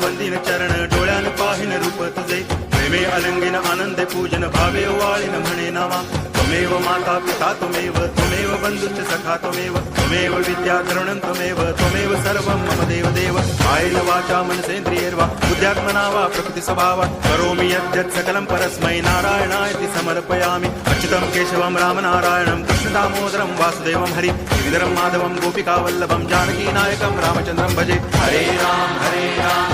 वंदिन चरण डोळ्यान पाहिन रूप तुझे प्रेमे अलंगिन आनंदे पूजन भावे वाळीन म्हणे नावा त्वमेव माता पिता त्वमेव बंधुश्च सखा त्वमेव विद्या तरुणं त्वमेव सर्वं मम देव कायेन वाचा मनसेन्द्रियैर्वा बुद्ध्यात्मना वा प्रकृति स्वभावात् करोमि यद्यत् सकलं परस्मै नारायणायति समर्पयामि अच्युतं केशवं रामनारायणं कृष्णदामोदरं वासुदेवं हरि गिरिधरं माधवं गोपिकावल्लभं जानकीनायकं रामचन्द्रं भजे हरे राम